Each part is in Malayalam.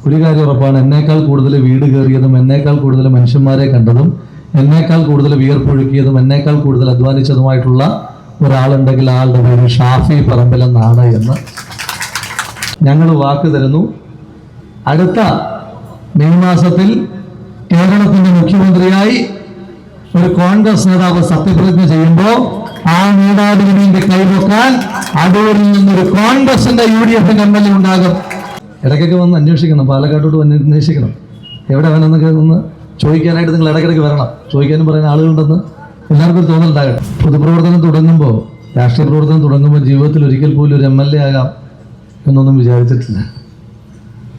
ഒരു കാര്യം ഉറപ്പാണ്, എന്നേക്കാൾ കൂടുതൽ വീട് കയറിയതും എന്നേക്കാൾ കൂടുതൽ മനുഷ്യന്മാരെ കണ്ടതും എന്നേക്കാൾ കൂടുതൽ വിയർപ്പൊഴുക്കിയതും എന്നേക്കാൾ കൂടുതൽ അധ്വാനിച്ചതുമായിട്ടുള്ള ഒരാളുണ്ടെങ്കിൽ ആളുടെ പേര് ഷാഫി പറമ്പിലെന്നാണ് എന്ന് ഞങ്ങൾ വാക്ക് തരുന്നു. അടുത്ത മെയ് മാസത്തിൽ കേരളത്തിന്റെ മുഖ്യമന്ത്രിയായി ഒരു കോൺഗ്രസ് നേതാവ് സത്യപ്രതിജ്ഞ ചെയ്യുമ്പോൾ ആ നേതാവിന് വേണ്ടി കൈവക്കാൻ അടൂരിൽ നിന്നൊരു കോൺഗ്രസിന്റെ UDF MLA ഉണ്ടാകും. ഇടയ്ക്കൊക്കെ വന്ന് അന്വേഷിക്കണം, പാലക്കാട്ടോട്ട് വന്ന് അന്വേഷിക്കണം, എവിടെ വേണമെന്നൊക്കെ ഒന്ന് ചോദിക്കാനായിട്ട് നിങ്ങൾ ഇടയ്ക്കിടയ്ക്ക് വരണം. ചോദിക്കാനും പറയുന്ന ആളുകളുണ്ടെന്ന് എല്ലാവർക്കും ഒരു തോന്നലുണ്ടാകട്ടെ. പൊതുപ്രവർത്തനം തുടങ്ങുമ്പോൾ, രാഷ്ട്രീയ പ്രവർത്തനം തുടങ്ങുമ്പോൾ ജീവിതത്തിൽ ഒരിക്കൽ പോലും ഒരു MLA ആകാം എന്നൊന്നും വിചാരിച്ചിട്ടില്ല.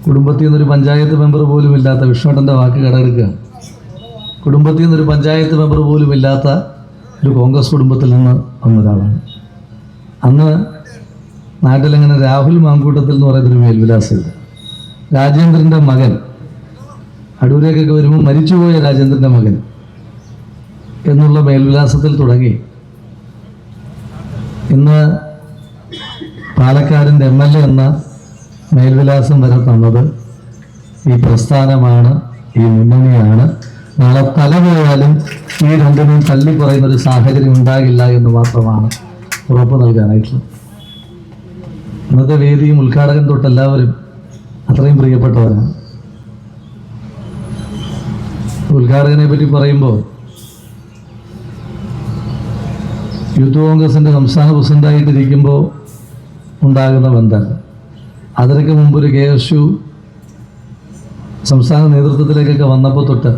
കുടുംബത്തിൽ നിന്നൊരു പഞ്ചായത്ത് മെമ്പർ പോലും ഇല്ലാത്ത, വിഷ്ണുട്ടൻ്റെ വാക്ക് കടമെടുക്കുക, കുടുംബത്തിൽ നിന്നൊരു പഞ്ചായത്ത് മെമ്പർ പോലും ഇല്ലാത്ത ഒരു കോൺഗ്രസ് കുടുംബത്തിൽ നിന്ന് വന്നൊരാളാണ്. അന്ന് നാട്ടിലെങ്ങനെ രാഹുൽ മാങ്കൂട്ടത്തിൽ എന്ന് പറയുന്നൊരു മേൽവിലാസമില്ല. രാജേന്ദ്രൻ്റെ മകൻ, അടൂരേക്കൊക്കെ വരുമ്പോൾ മരിച്ചുപോയ രാജേന്ദ്രൻ്റെ മകൻ എന്നുള്ള മേൽവിലാസത്തിൽ തുടങ്ങി ഇന്ന് പാലക്കാടിൻ്റെ MLA എന്ന മേൽവിലാസം വരെ തന്നത് ഈ പ്രസ്ഥാനമാണ്, ഈ മുന്നണിയാണ്. നാളെ തല പോയാലും ഈ രണ്ടിനും തള്ളി പറയുന്നൊരു സാഹചര്യം ഉണ്ടാകില്ല എന്ന് മാത്രമാണ് ഉറപ്പ് നൽകാനായിട്ടുള്ളത്. ഇന്നത്തെ വേദിയും ഉദ്ഘാടകൻ തൊട്ട് എല്ലാവരും അത്രയും പ്രിയപ്പെട്ടവരാണ്. ഉദ്ഘാടകനെ പറ്റി പറയുമ്പോൾ യൂത്ത് കോൺഗ്രസിൻ്റെ സംസ്ഥാന പ്രസിഡൻ്റായിട്ടിരിക്കുമ്പോൾ ഉണ്ടാകുന്ന ബന്ധം, അതിനൊക്കെ മുമ്പൊരു KSU സംസ്ഥാന നേതൃത്വത്തിലേക്കൊക്കെ വന്നപ്പോൾ തൊട്ട്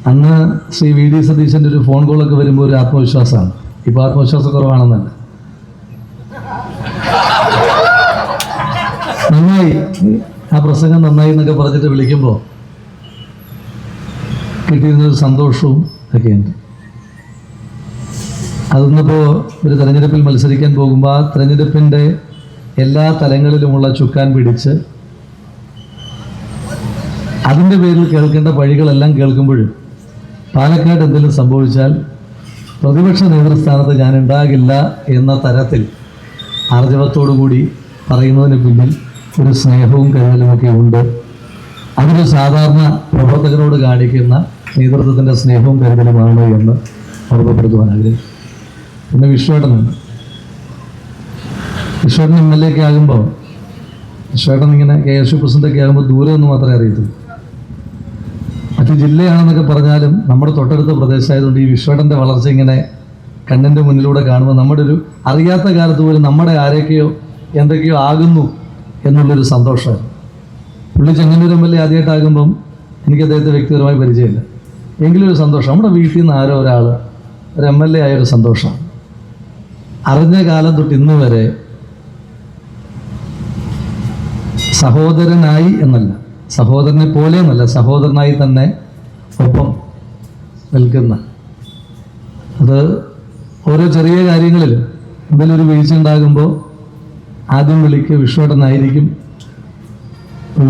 അന്ന് ശ്രീ VD സതീശൻ്റെ ഒരു ഫോൺ കോളൊക്കെ വരുമ്പോൾ ഒരു ആത്മവിശ്വാസമാണ്. ഇപ്പോൾ ആത്മവിശ്വാസക്കുറവാണെന്നല്ല, നന്നായി ആ പ്രസംഗം നന്നായി എന്നൊക്കെ പറഞ്ഞിട്ട് വിളിക്കുമ്പോൾ കിട്ടിയിരുന്നൊരു സന്തോഷവും ഒക്കെയുണ്ട്. അതിന്നിപ്പോൾ ഒരു തെരഞ്ഞെടുപ്പിൽ മത്സരിക്കാൻ പോകുമ്പോൾ ആ തെരഞ്ഞെടുപ്പിൻ്റെ എല്ലാ തലങ്ങളിലുമുള്ള ചുക്കാൻ പിടിച്ച് അതിൻ്റെ പേരിൽ കേൾക്കേണ്ട വഴികളെല്ലാം കേൾക്കുമ്പോഴും പാലക്കാട് എന്തെങ്കിലും സംഭവിച്ചാൽ പ്രതിപക്ഷ നേതൃസ്ഥാനത്ത് ഞാൻ ഉണ്ടാകില്ല എന്ന തരത്തിൽ ആർജവത്തോടു കൂടി പറയുന്നതിന് പിന്നിൽ ഒരു സ്നേഹവും കരുതലുമൊക്കെ ഉണ്ട്. അതൊരു സാധാരണ പ്രവർത്തകരോട് കാണിക്കുന്ന നേതൃത്വത്തിൻ്റെ സ്നേഹവും കരുതലുമാണ് എന്ന് ഓർമ്മപ്പെടുത്തുവാൻ ആഗ്രഹിക്കും. പിന്നെ വിശ്വേട്ടനുണ്ട്. വിശ്വേട്ടൻ MLA ഒക്കെ ആകുമ്പോൾ, വിശ്വേട്ടൻ ഇങ്ങനെ KSU പ്രസിഡൻ്റൊക്കെ ആകുമ്പോൾ ദൂരെ ഒന്നും മാത്രമേ അറിയത്തുള്ളൂ. മറ്റു ജില്ലയാണെന്നൊക്കെ പറഞ്ഞാലും നമ്മുടെ തൊട്ടടുത്ത പ്രദേശമായതുകൊണ്ട് ഈ വിശ്വേട്ടൻ്റെ വളർച്ച ഇങ്ങനെ കണ്ണിൻ്റെ മുന്നിലൂടെ കാണുമ്പോൾ നമ്മുടെ ഒരു അറിയാത്ത കാലത്ത് പോലും നമ്മുടെ ആരൊക്കെയോ എന്തൊക്കെയോ ആകുന്നു എന്നുള്ളൊരു സന്തോഷമായിരുന്നു. പുള്ളി ചെങ്ങന്നൂർ MLA ആദ്യമായിട്ടാകുമ്പം എനിക്ക് അദ്ദേഹത്തെ വ്യക്തിപരമായി പരിചയമില്ല, എങ്കിലും ഒരു സന്തോഷം. നമ്മുടെ വീട്ടിൽ നിന്ന് ആരോ ഒരാൾ ഒരു MLA ആയൊരു സന്തോഷമാണ്. അറിഞ്ഞ കാലം തൊട്ട് ഇന്ന് വരെ സഹോദരനായി എന്നല്ല, സഹോദരനെ പോലെ എന്നല്ല, സഹോദരനായി തന്നെ ഒപ്പം നിൽക്കുന്ന, അത് ഓരോ ചെറിയ കാര്യങ്ങളിൽ എന്തെങ്കിലും ഒരു വീഴ്ച ഉണ്ടാകുമ്പോൾ ആദ്യം വിളിക്കുക വിഷ്ണുട്ടനായിരിക്കും.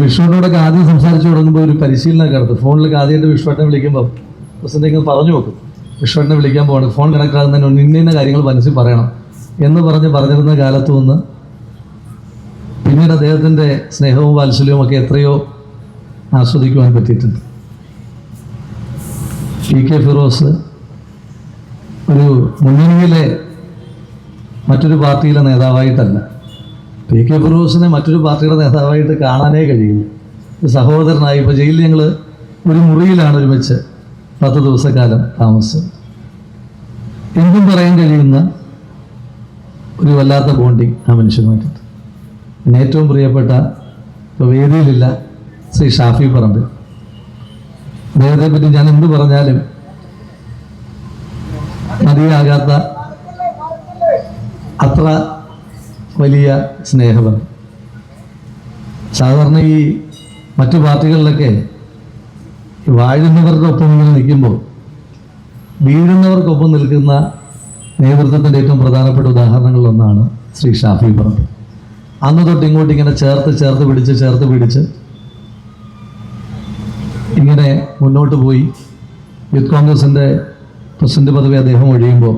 വിഷ്ണുവിനോടൊക്കെ ആദ്യം സംസാരിച്ച് തുടങ്ങുമ്പോൾ ഒരു പരിശീലനമൊക്കെ നടത്തും. ഫോണിലൊക്കെ ആദ്യമായിട്ട് വിഷ്ണുട്ടനെ വിളിക്കുമ്പോൾ പ്രസിഡന്റ് പറഞ്ഞു നോക്കും, വിഷ്ണുവിനെ വിളിക്കാൻ പോകണം, ഫോൺ കണക്ട് ആകുന്നതിന് ഇന്ന കാര്യങ്ങൾ മനസ്സിൽ പറയണം എന്ന് പറഞ്ഞിരുന്ന കാലത്ത് നിന്ന് പിന്നീട് അദ്ദേഹത്തിൻ്റെ സ്നേഹവും വാത്സല്യവും ഒക്കെ എത്രയോ ആസ്വദിക്കുവാൻ പറ്റിയിട്ടുണ്ട്. PK ഫിറോസ് ഒരു മുന്നണിയിലെ മറ്റൊരു പാർട്ടിയിലെ നേതാവായിട്ടല്ല, PK ഫിറോസിനെ മറ്റൊരു പാർട്ടിയുടെ നേതാവായിട്ട് കാണാനേ കഴിയില്ല. ഒരു സഹോദരനായി ഇപ്പോൾ ജയിലിൽ ഞങ്ങൾ ഒരു മുറിയിലാണ് ഒരുമിച്ച് 10 ദിവസക്കാലം താമസിച്ചത്. എന്തും പറയാൻ കഴിയുന്ന ഒരു വല്ലാത്ത ബോണ്ടിങ് ആ മനുഷ്യനുമായിട്ടുണ്ട്. പിന്നെ ഏറ്റവും പ്രിയപ്പെട്ട, ഇപ്പോൾ വേദിയിലില്ല, ശ്രീ ഷാഫി പറമ്പിൽ. അദ്ദേഹത്തെ പറ്റി ഞാൻ എന്ത് പറഞ്ഞാലും മതിയാകാത്ത അത്ര വലിയ സ്നേഹബന്ധം. സാധാരണ ഈ മറ്റു പാർട്ടികളിലൊക്കെ വാഴുന്നവരുടെ ഒപ്പം ഇങ്ങനെ നിൽക്കുമ്പോൾ വീഴുന്നവർക്കൊപ്പം നിൽക്കുന്ന നേതൃത്വത്തിൻ്റെ ഏറ്റവും പ്രധാനപ്പെട്ട ഉദാഹരണങ്ങളിലൊന്നാണ് ശ്രീ ഷാഫി പറമ്പിൽ. അന്ന് തൊട്ട് ഇങ്ങോട്ട് ഇങ്ങനെ ചേർത്ത് പിടിച്ച് ഇങ്ങനെ മുന്നോട്ട് പോയി യൂത്ത് കോൺഗ്രസിൻ്റെ പ്രസിഡന്റ് പദവി അദ്ദേഹം ഒഴിയുമ്പോൾ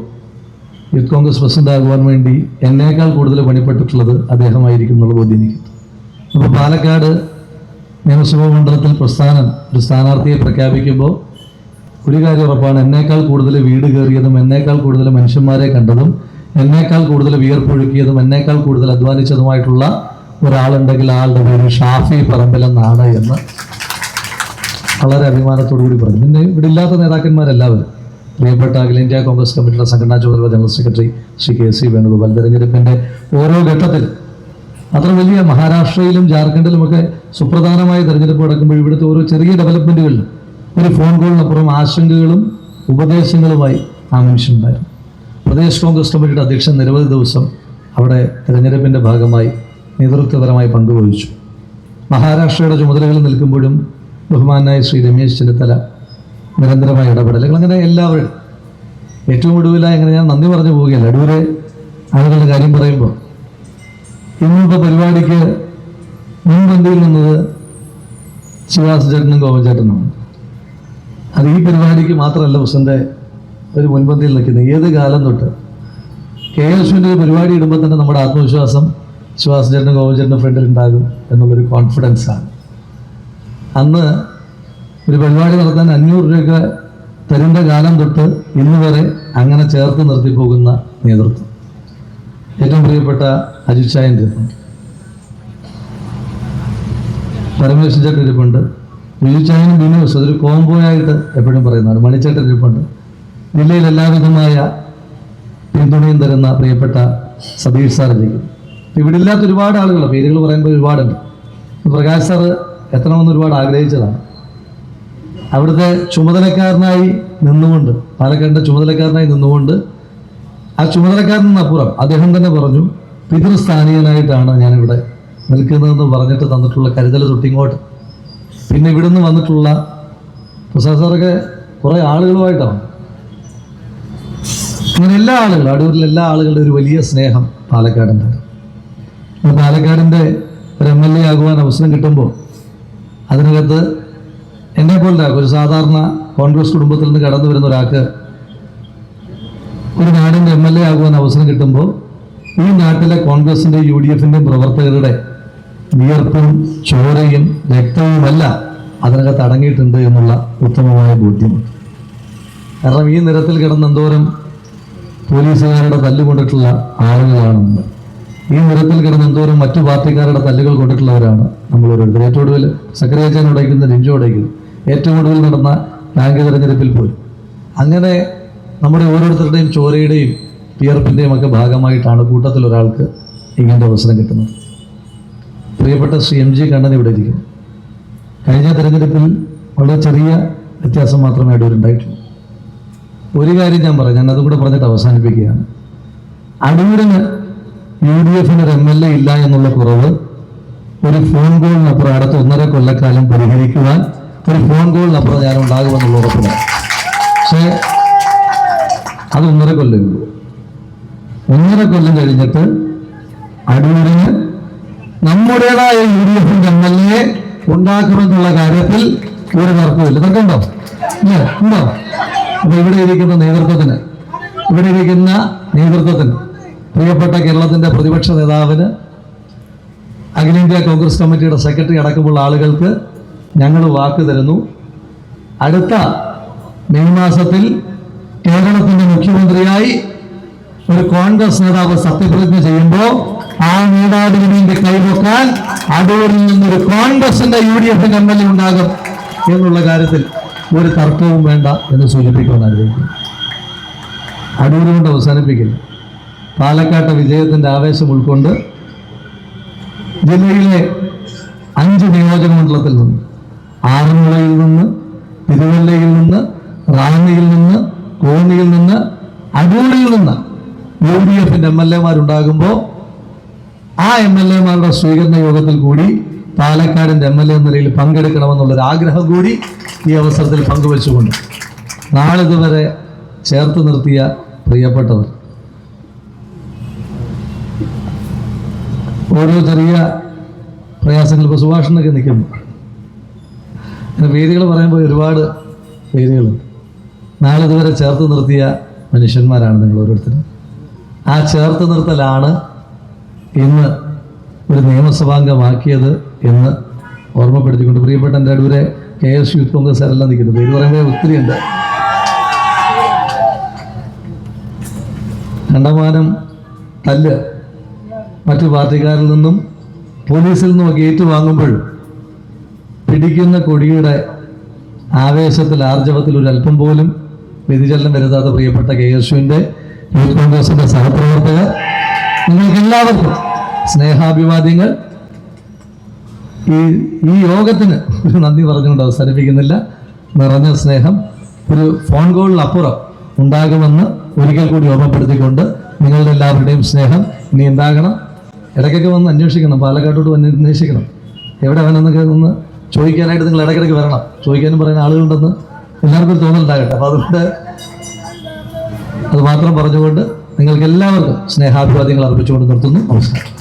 യൂത്ത് കോൺഗ്രസ് പ്രസിഡന്റ് ആകുവാൻ വേണ്ടി എന്നേക്കാൾ കൂടുതൽ പണിപ്പെട്ടിട്ടുള്ളത് അദ്ദേഹമായിരിക്കും എന്നുള്ള ബോധ്യം എനിക്ക്. അപ്പോൾ പാലക്കാട് നിയമസഭാ മണ്ഡലത്തിൽ ഒരു സ്ഥാനാർത്ഥിയെ പ്രഖ്യാപിക്കുമ്പോൾ ഒരു കാര്യം ഉറപ്പാണ്, എന്നേക്കാൾ കൂടുതൽ വീട് കയറിയതും എന്നേക്കാൾ കൂടുതൽ മനുഷ്യന്മാരെ കണ്ടതും എന്നേക്കാൾ കൂടുതൽ വിയർപ്പൊഴുക്കിയതും എന്നേക്കാൾ കൂടുതൽ അധ്വാനിച്ചതുമായിട്ടുള്ള ഒരാളുണ്ടെങ്കിൽ ആളുടെ പേര് ഷാഫി പറമ്പിലെന്നാണ് എന്ന് വളരെ അഭിമാനത്തോടു കൂടി പറഞ്ഞു. പിന്നെ ഇവിടെ ഇല്ലാത്ത നേതാക്കന്മാരെല്ലാവരും, പ്രിയപ്പെട്ട അഖിലേന്ത്യാ കോൺഗ്രസ് കമ്മിറ്റിയുടെ സംഘടനാ ചുമതല general secretary Shri KC Venugopal, തെരഞ്ഞെടുപ്പിൻ്റെ ഓരോ ഘട്ടത്തിലും അത്ര വലിയ മഹാരാഷ്ട്രയിലും ജാർഖണ്ഡിലുമൊക്കെ സുപ്രധാനമായ തെരഞ്ഞെടുപ്പ് നടക്കുമ്പോൾ ഇവിടുത്തെ ഓരോ ചെറിയ ഡെവലപ്മെൻറ്റുകളിലും ഒരു ഫോൺ കോളിനപ്പുറം ആശങ്കകളും ഉപദേശങ്ങളുമായി ആ മനുഷ്യനുണ്ടായിരുന്നു. പ്രദേശ് കോൺഗ്രസ് കമ്മിറ്റിയുടെ അധ്യക്ഷൻ നിരവധി ദിവസം അവിടെ തെരഞ്ഞെടുപ്പിൻ്റെ ഭാഗമായി നേതൃത്വപരമായി പങ്കുവഹിച്ചു. മഹാരാഷ്ട്രയുടെ ചുമതലകളിൽ നിൽക്കുമ്പോഴും ബഹുമാനായ ശ്രീ രമേശ് ചെന്നിത്തല നിരന്തരമായ ഇടപെടലുകൾ, അങ്ങനെ എല്ലാവരും ഏറ്റവും ഒടുവിലായി അങ്ങനെ ഞാൻ നന്ദി പറഞ്ഞു പോവുകയല്ല. അടൂരെ ആളുകളുടെ കാര്യം പറയുമ്പോൾ ഇന്നിപ്പോൾ പരിപാടിക്ക് മുൻപന്തിയിൽ നിന്നത് ശിവാസ് ചേട്ടനും ഗോപൻ ചേട്ടനുമാണ്. അത് ഈ പരിപാടിക്ക് മാത്രമല്ല പ്രസിഡന്റ് ഒരു മുൻപന്തിയിൽ നിൽക്കുന്നത്. ഏത് കാലം തൊട്ട് KSUവിൻ്റെ ഒരു പരിപാടി ഇടുമ്പോൾ തന്നെ നമ്മുടെ ആത്മവിശ്വാസം ശിവാസ് ചേട്ടനും ഗോപൻ ചേട്ടനും ഫ്രണ്ടിൽ ഉണ്ടാകും എന്നുള്ളൊരു കോൺഫിഡൻസാണ്. അന്ന് ഒരു പരിപാടി നടത്താൻ 500 രൂപ തരുന്ന കാലം തൊട്ട് ഇന്ന് വരെ അങ്ങനെ ചേർത്ത് നിർത്തിപ്പോകുന്ന നേതൃത്വം. ഏറ്റവും പ്രിയപ്പെട്ട അജിത് ചായൻ ഇരിപ്പുണ്ട്, പരമേശ്വരൻ ചേട്ടൻ ഇരിപ്പുണ്ട്, വിജുചായനും ബിനോസ് അതൊരു കോംബോയായിട്ട് എപ്പോഴും പറയുന്നതാണ്. മണിച്ചേട്ടൻ ഇരിപ്പുണ്ട്, ജില്ലയിൽ എല്ലാവിധമായ പിന്തുണയും തരുന്ന പ്രിയപ്പെട്ട സതീഷ് സാർ ഇരിക്കും. ഇവിടെ ഇല്ലാത്ത ഒരുപാട് ആളുകളാണ്, പേരുകൾ പറയുമ്പോൾ ഒരുപാടുണ്ട്. പ്രകാശ് സാറ് എത്തണമെന്ന് ഒരുപാട് ആഗ്രഹിച്ചതാണ്. അവിടുത്തെ ചുമതലക്കാരനായി നിന്നുകൊണ്ട്, പാലക്കാടിൻ്റെ ചുമതലക്കാരനായി നിന്നുകൊണ്ട്, ആ ചുമതലക്കാരനപ്പുറം അദ്ദേഹം തന്നെ പറഞ്ഞു പിതൃസ്ഥാനീയനായിട്ടാണ് ഞാനിവിടെ നിൽക്കുന്നതെന്ന് പറഞ്ഞിട്ട് തന്നിട്ടുള്ള കരുതൽ തൊട്ടിങ്ങോട്ട്. പിന്നെ ഇവിടുന്ന് വന്നിട്ടുള്ള പ്രസാദ് സാറൊക്കെ കുറേ ആളുകളുമായിട്ടാണ്. അങ്ങനെ എല്ലാ ആളുകളും, അടൂരിലെ എല്ലാ ആളുകളുടെ ഒരു വലിയ സ്നേഹം പാലക്കാടുണ്ട്. പാലക്കാടിൻ്റെ ഒരു MLA ആകുവാൻ അവസരം കിട്ടുമ്പോൾ അതിനകത്ത് എന്നെപ്പോലുള്ള ഒരു സാധാരണ കോൺഗ്രസ് കുടുംബത്തിൽ നിന്ന് കടന്നു വരുന്ന ഒരാൾക്ക് ഒരു നാടിൻ്റെ MLA ആകുവാൻ അവസരം കിട്ടുമ്പോൾ ഈ നാട്ടിലെ കോൺഗ്രസിൻ്റെ UDFൻ്റെയും പ്രവർത്തകരുടെ വിയർപ്പും ചോരയും രക്തവുമല്ല അതിനകത്ത് അടങ്ങിയിട്ടുണ്ട് എന്നുള്ള ഉത്തമമായ ബോധ്യമുണ്ട്. കാരണം ഈ നിരത്തിൽ കിടന്ന് എന്തോരം പോലീസുകാരുടെ തല്ലുകൊണ്ടിട്ടുള്ള ആളുകളാണെന്ന്, ഈ നിരത്തിൽ കിടന്ന് എന്തോരം മറ്റു പാർട്ടിക്കാരുടെ തല്ലുകൾ കൊണ്ടിട്ടുള്ളവരാണ് നമ്മൾ ഓരോരുത്തർ. ഏറ്റവും ഒടുവിൽ സെക്രട്ടേറിയറ്റ് ഉടയ്ക്കുന്ന നെഞ്ചു ഉടയ്ക്കുന്നു, ഏറ്റവും ഒടുവിൽ നടന്ന ബാങ്ക് തെരഞ്ഞെടുപ്പിൽ പോലും. അങ്ങനെ നമ്മുടെ ഓരോരുത്തരുടെയും ചോരയുടെയും വിയർപ്പിൻ്റെയും ഒക്കെ ഭാഗമായിട്ടാണ് കൂട്ടത്തിൽ ഒരാൾക്ക് ഇങ്ങനത്തെ അവസരം കിട്ടുന്നത്. പ്രിയപ്പെട്ട ശ്രീ MG കണ്ണൻ ഇവിടെ ഇരിക്കും. കഴിഞ്ഞ തെരഞ്ഞെടുപ്പിൽ വളരെ ചെറിയ വ്യത്യാസം മാത്രമേ അടൂരുണ്ടായിട്ടുള്ളൂ. ഒരു കാര്യം ഞാൻ പറയാം, ഞാൻ അതും കൂടെ പറഞ്ഞിട്ട് അവസാനിപ്പിക്കുകയാണ്. അടൂരിന് UDFന് ഒരു MLA ഇല്ല എന്നുള്ള കുറവ് ഒരു ഫോൺ കോളിനപ്പുറം അടുത്ത 1.5 കൊല്ലക്കാലം പരിഹരിക്കുവാൻ ഒരു ഫോൺ കോളിനപ്പുറം ഞാൻ ഉണ്ടാകുമെന്നുള്ള ഉറപ്പില്ല. പക്ഷേ അത് 1.5 കൊല്ലമേ ഉള്ളൂ. 1.5 കൊല്ലം കഴിഞ്ഞിട്ട് അടൂരിന് നമ്മുടേതായ UDFന്റെ MLA ഉണ്ടാക്കുമെന്നുള്ള കാര്യത്തിൽ ഒരു തർക്കമില്ല. തർക്കമുണ്ടോ? ഇല്ല, ഉണ്ടോ? അപ്പൊ ഇവിടെ ഇരിക്കുന്ന നേതൃത്വത്തിന് പ്രിയപ്പെട്ട കേരളത്തിന്റെ പ്രതിപക്ഷ നേതാവിന്, അഖിലേന്ത്യാ കോൺഗ്രസ് കമ്മിറ്റിയുടെ സെക്രട്ടറി അടക്കമുള്ള ആളുകൾക്ക് ഞങ്ങൾ വാക്ക് തരുന്നു. അടുത്ത മെയ് മാസത്തിൽ കേരളത്തിന്റെ മുഖ്യമന്ത്രിയായി ഒരു കോൺഗ്രസ് നേതാവ് സത്യപ്രതിജ്ഞ ചെയ്യുമ്പോൾ ആ നേതാവിന് വേണ്ടി കൈവക്കാൻ അടൂരിൽ നിന്നൊരു കോൺഗ്രസിന്റെ UDFന്റെ MLA ഉണ്ടാകും എന്നുള്ള കാര്യത്തിൽ ഒരു തർക്കവും വേണ്ട എന്ന് സൂചിപ്പിക്കാൻ ആഗ്രഹിക്കുന്നു. അടൂർ കൊണ്ട് അവസാനിപ്പിക്കില്ല. പാലക്കാട്ടെ വിജയത്തിന്റെ ആവേശം ഉൾക്കൊണ്ട് ജില്ലയിലെ 5 നിയോജക മണ്ഡലത്തിൽ നിന്ന്, ആറന്മുളയിൽ നിന്ന്, തിരുവല്ലയിൽ നിന്ന്, റാന്നിയിൽ നിന്ന്, കോന്നിയിൽ നിന്ന്, അടൂരിൽ നിന്ന് UDFന്റെ MLAമാരുണ്ടാകുമ്പോൾ ആ MLAമാരുടെ സ്വീകരണ യോഗത്തിൽ കൂടി പാലക്കാടിൻ്റെ MLA എന്ന നിലയിൽ പങ്കെടുക്കണമെന്നുള്ളൊരു ആഗ്രഹം കൂടി ഈ അവസരത്തിൽ പങ്കുവെച്ചുകൊണ്ട് നാളിതുവരെ ചേർത്ത് നിർത്തിയ പ്രിയപ്പെട്ടവർ, ഓരോ ചെറിയ പ്രയാസങ്ങൾ, ഇപ്പോൾ സുഭാഷണൊക്കെ നിൽക്കുന്നു, വേദികൾ പറയുമ്പോൾ ഒരുപാട് വേദികളുണ്ട്. നാളിതുവരെ ചേർത്ത് നിർത്തിയ മനുഷ്യന്മാരാണ് നിങ്ങൾ ഓരോരുത്തരും. ആ ചേർത്ത് നിർത്തലാണ് ഇന്ന് ഒരു നിയമസഭാംഗമാക്കിയത് എന്ന് ഓർമ്മപ്പെടുത്തിക്കൊണ്ട് പ്രിയപ്പെട്ട എൻ്റെ അടൂരെ KS യൂത്ത് കോൺഗ്രസ്സുകാരെല്ലാം നിൽക്കുന്നു. പേര് പറയുമ്പോൾ ഒത്തിരി ഉണ്ട്. കണ്ടമാനം തല്ല് മറ്റു പാർട്ടിക്കാരിൽ നിന്നും പോലീസിൽ നിന്നും ഒക്കെ ഏറ്റുവാങ്ങുമ്പോൾ പിടിക്കുന്ന കൊടിയുടെ ആവേശത്തിൽ ആർജവത്തിൽ ഒരു അല്പം പോലും വ്യതിചലനം വരുത്താത്ത പ്രിയപ്പെട്ട KSUവിൻ്റെ യൂത്ത് കോൺഗ്രസിൻ്റെ സഹപ്രവർത്തകർ, നിങ്ങൾക്ക് എല്ലാവർക്കും സ്നേഹാഭിവാദ്യങ്ങൾ. ഈ യോഗത്തിന് ഒരു നന്ദി പറഞ്ഞുകൊണ്ട് അവസാനിപ്പിക്കുന്നില്ല. നിറഞ്ഞ സ്നേഹം ഒരു ഫോൺ കോളിനപ്പുറം ഉണ്ടാകുമെന്ന് ഒരിക്കൽ കൂടി ഓർമ്മപ്പെടുത്തിക്കൊണ്ട് നിങ്ങളുടെ എല്ലാവരുടെയും സ്നേഹം ഇനി ഉണ്ടാകണം. ഇടയ്ക്കൊക്കെ വന്ന് അന്വേഷിക്കണം, പാലക്കാട്ടോട്ട് വന്ന് അന്വേഷിക്കണം, എവിടെ അവനെന്നൊക്കെ ഒന്ന് ചോദിക്കാനായിട്ട് നിങ്ങൾ ഇടയ്ക്കിടയ്ക്ക് വരണം. ചോദിക്കാനും പറയുന്ന ആളുകളുണ്ടെന്ന് എല്ലാവർക്കും ഒരു തോന്നലുണ്ടാകട്ടെ. അപ്പോൾ അതുകൊണ്ട് അത് മാത്രം പറഞ്ഞുകൊണ്ട് നിങ്ങൾക്ക് എല്ലാവർക്കും സ്നേഹാഭിവാദ്യങ്ങൾ അർപ്പിച്ചുകൊണ്ട് നിർത്തുന്നു. നമസ്കാരം.